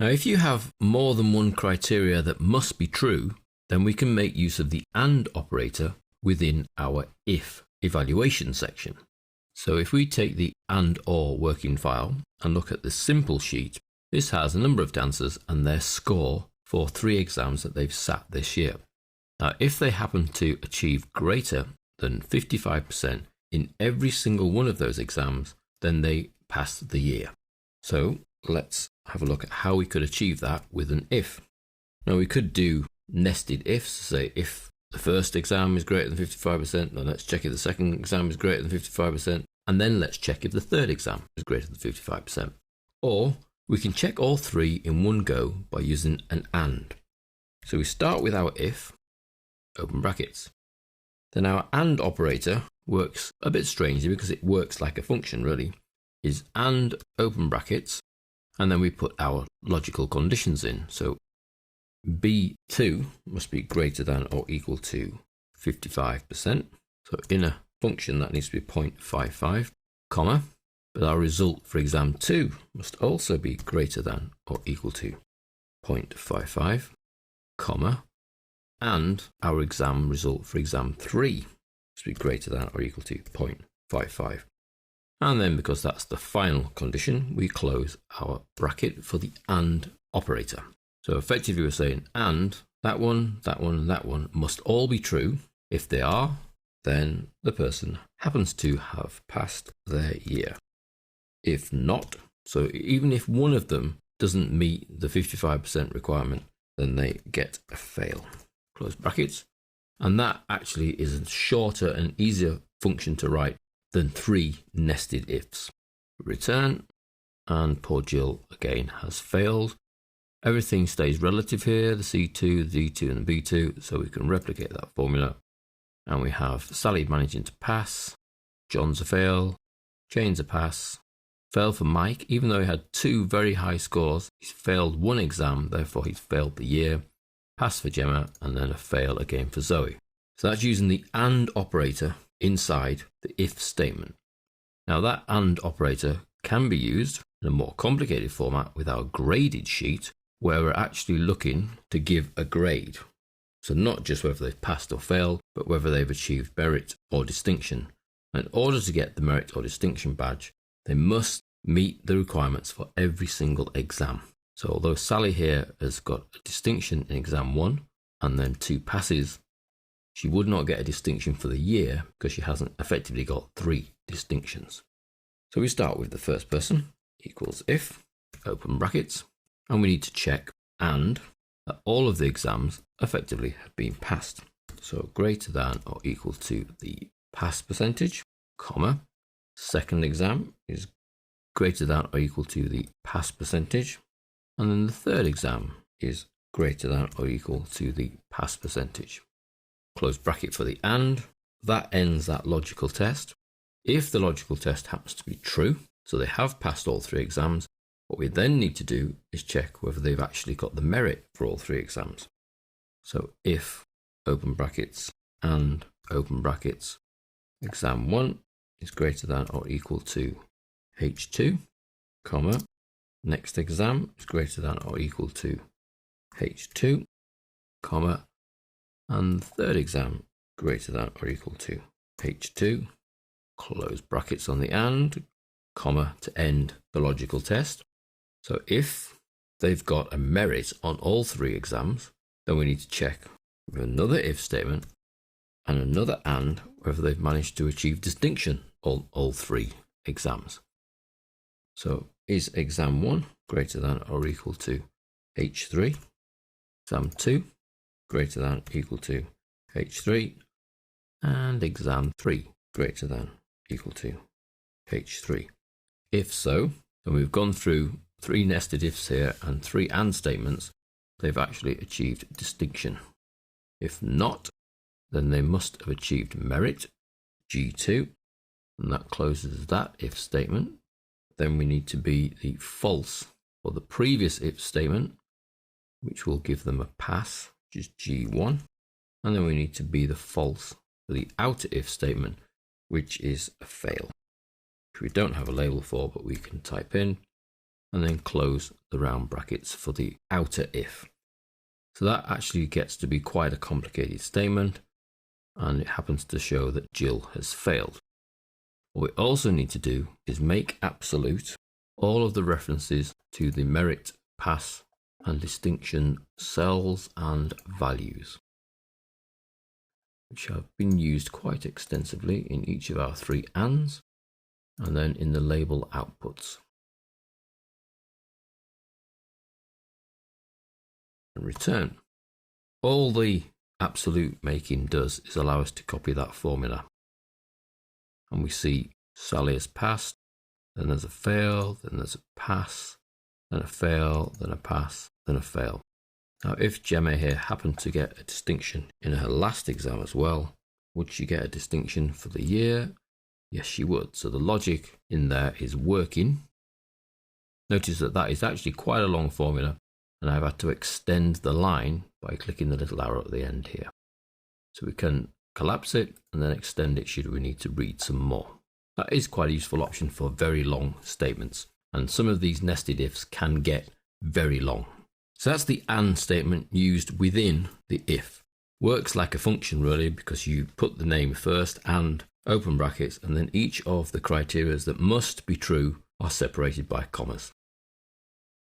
Now, if you have more than one criteria that must be true, then we can make use of the AND operator within our if evaluation section. So if we take the and/or working file and look at the simple sheet, this has a number of dancers and their score for 3 exams that they've sat this year. Now, if they happen to achieve greater than 55% in every single one of those exams, then they pass the year. So let's have a look at how we could achieve that with an if. Now, we could do nested ifs, say if the first exam is greater than 55%, then let's check if the second exam is greater than 55%, and then let's check if the third exam is greater than 55%. Or we can check all 3 in one go by using an AND. So we start with our if, open brackets. Then our AND operator works a bit strangely because it works like a function really, is AND open brackets, and then we put our logical conditions in. So B2 must be greater than or equal to 55%. So in a function that needs to be 0.55, comma, but our result for exam 2 must also be greater than or equal to 0.55, comma, and our exam result for exam 3 must be greater than or equal to 0.55. And then because that's the final condition, we close our bracket for the AND operator. So effectively we're saying and that one, that one, and that one must all be true. If they are, then the person happens to have passed their year. If not, so even if one of them doesn't meet the 55% requirement, then they get a fail. Close brackets. And that actually is a shorter and easier function to write than 3 nested ifs. Return, and poor Jill again has failed. Everything stays relative here, the C2, the D2 and the B2, so we can replicate that formula. And we have Sally managing to pass, John's a fail, Jane's a pass, fail for Mike, even though he had 2 very high scores, he's failed 1 exam, therefore he's failed the year, pass for Gemma, and then a fail again for Zoe. So that's using the AND operator inside the if statement. Now that AND operator can be used in a more complicated format with our graded sheet, where we're actually looking to give a grade. So not just whether they've passed or failed, but whether they've achieved merit or distinction. And in order to get the merit or distinction badge, they must meet the requirements for every single exam. So although Sally here has got a distinction in exam 1 and then 2 passes, she would not get a distinction for the year because she hasn't effectively got 3 distinctions. So we start with the first person, equals if, open brackets, and we need to check and that all of the exams effectively have been passed. So greater than or equal to the pass percentage, comma, second exam is greater than or equal to the pass percentage, and then the third exam is greater than or equal to the pass percentage. Close bracket for the and. That ends that logical test. If the logical test happens to be true, so they have passed all 3 exams, what we then need to do is check whether they've actually got the merit for all 3 exams. So if, open brackets, and open brackets, exam 1 is greater than or equal to H2, comma, next exam is greater than or equal to H2, comma, and the third exam greater than or equal to H2, close brackets on the and, comma, to end the logical test. So if they've got a merit on all 3 exams, then we need to check with another if statement and another and whether they've managed to achieve distinction on all 3 exams. So is exam 1 greater than or equal to H3, exam 2 greater than or equal to H3, and exam 3 greater than or equal to H3. If so, then we've gone through 3 nested ifs here and 3 and statements, they've actually achieved distinction. If not, then they must have achieved merit, G2, and that closes that if statement. Then we need to be the false for the previous if statement, which will give them a pass, which is G1, and then we need to be the false for the outer if statement, which is a fail, which we don't have a label for, but we can type in. and then close the round brackets for the outer if. So that actually gets to be quite a complicated statement, and it happens to show that Jill has failed. What we also need to do is make absolute all of the references to the merit, pass, and distinction cells and values, which have been used quite extensively in each of our 3 ands, and then in the label outputs. And return. All the absolute making does is allow us to copy that formula. And we see Sally has passed, then there's a fail, then there's a pass, then a fail, then a pass, then a fail. Now, if Gemma here happened to get a distinction in her last exam as well, would she get a distinction for the year? Yes, she would. So the logic in there is working. Notice that that is actually quite a long formula, and I've had to extend the line by clicking the little arrow at the end here. So we can collapse it and then extend it should we need to read some more. That is quite a useful option for very long statements, and some of these nested ifs can get very long. So that's the AND statement used within the if. Works like a function really, because you put the name first and open brackets, and then each of the criteria that must be true are separated by commas.